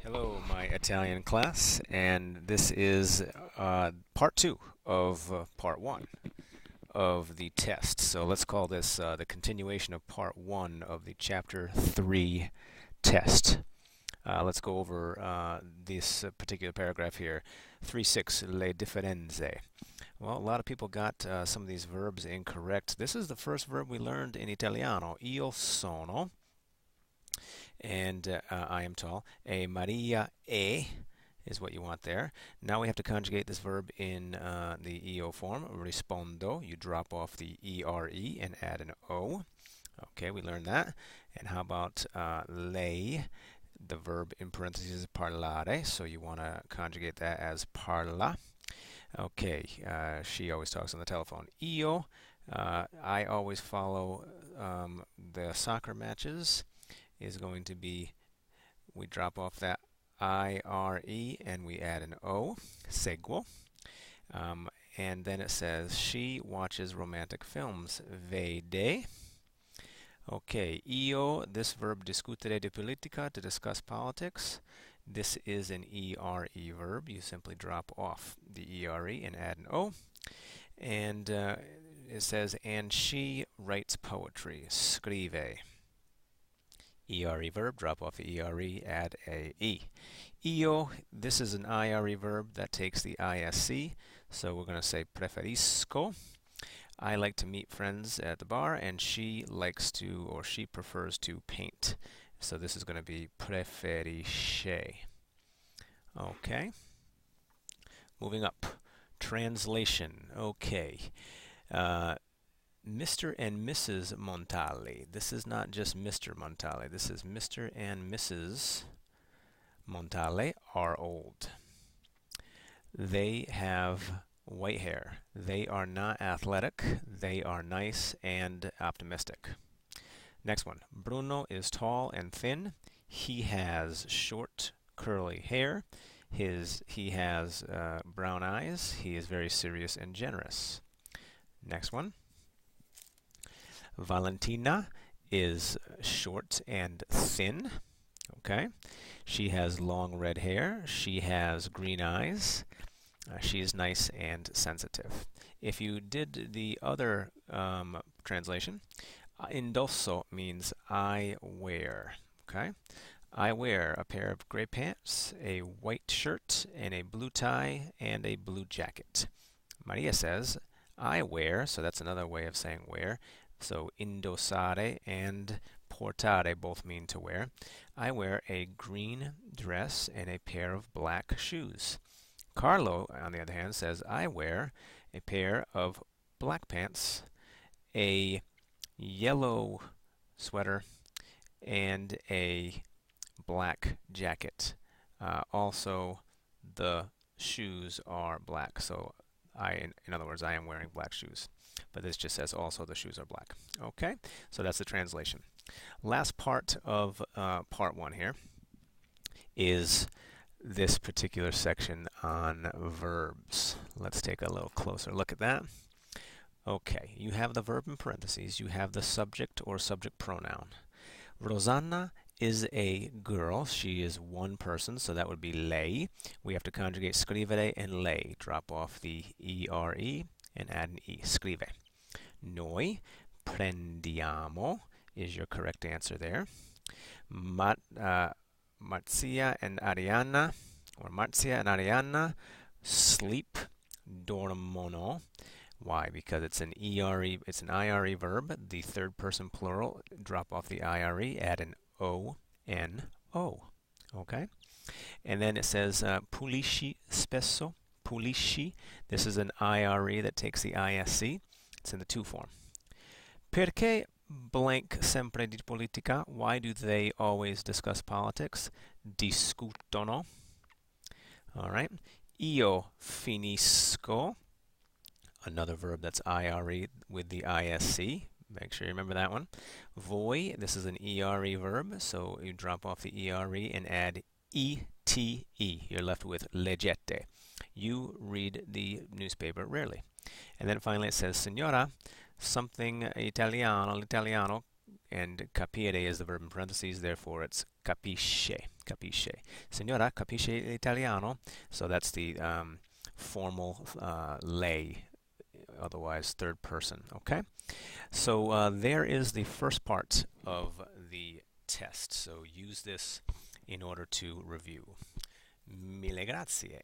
Hello, my Italian class, and this is part two of part one of the test. So let's call this the continuation of part one of the chapter three test. Let's go over this particular paragraph here. 3.6, le differenze. Well, a lot of people got some of these verbs incorrect. This is the first verb we learned in Italiano, io sono, and I am tall. A Maria is what you want there. Now we have to conjugate this verb in the EO form. Rispondo, you drop off the ERE and add an O. Okay, we learned that. And how about lei, the verb in parentheses parlare, so you want to conjugate that as parla. Okay, she always talks on the telephone. Io, I always follow the soccer matches, is going to be, we drop off that IRE and we add an O, seguo. And then it says, she watches romantic films, vede. Okay, io, this verb discutere di politica, to discuss politics. This is an ERE verb. You simply drop off the ERE and add an O. And it says, and she writes poetry, scrive. ERE verb, drop off the ERE, add a E. Io, this is an IRE verb that takes the ISC, so we're going to say preferisco. I like to meet friends at the bar, and she likes to, or she prefers to paint. So this is going to be preferisce. Okay. Moving up. Translation. Okay. Mr. and Mrs. Montale. This is not just Mr. Montale. This is Mr. and Mrs. Montale are old. They have white hair. They are not athletic. They are nice and optimistic. Next one. Bruno is tall and thin. He has short, curly hair. He has brown eyes. He is very serious and generous. Next one. Valentina is short and thin. Okay. She has long red hair. She has green eyes. She is nice and sensitive. If you did the other translation, indosso means I wear. Okay. I wear a pair of gray pants, a white shirt, and a blue tie, and a blue jacket. Maria says, I wear, so that's another way of saying wear. So indossare and portare both mean to wear. I wear a green dress and a pair of black shoes. Carlo, on the other hand, says, I wear a pair of black pants, a yellow sweater, and a black jacket. Also, the shoes are black, so in other words, I am wearing black shoes. But this just says also the shoes are black. Okay, so that's the translation. Last part of part one here is this particular section on verbs. Let's take a little closer look at that. Okay, you have the verb in parentheses. You have the subject or subject pronoun. Rosanna is a girl. She is one person, so that would be lei. We have to conjugate scrivere and lei. Drop off the ERE and add an E. Scrive. Noi prendiamo is your correct answer there. Marzia and Arianna, or Marzia and Arianna, sleep, dormono. Why? Because it's an it's an IRE verb, the third person plural. Drop off the IRE, add an O-N-O. Okay? And then it says pulisci spesso, pulisci. This is an IRE that takes the ISC. It's in the to form. Perché blank sempre di politica? Why do they always discuss politics? Discutono. All right. Io finisco. Another verb that's IRE with the ISC. Make sure you remember that one. Voi, this is an ERE verb, so you drop off the ERE and add ETE. You're left with leggete. You read the newspaper rarely. And then finally it says, Signora, something Italiano, l'italiano and capire is the verb in parentheses, therefore it's capisce. Capisce. Signora, capisce l'italiano? So that's the formal lei, otherwise third person. Okay? So there is the first part of the test. So use this in order to review. Mille grazie.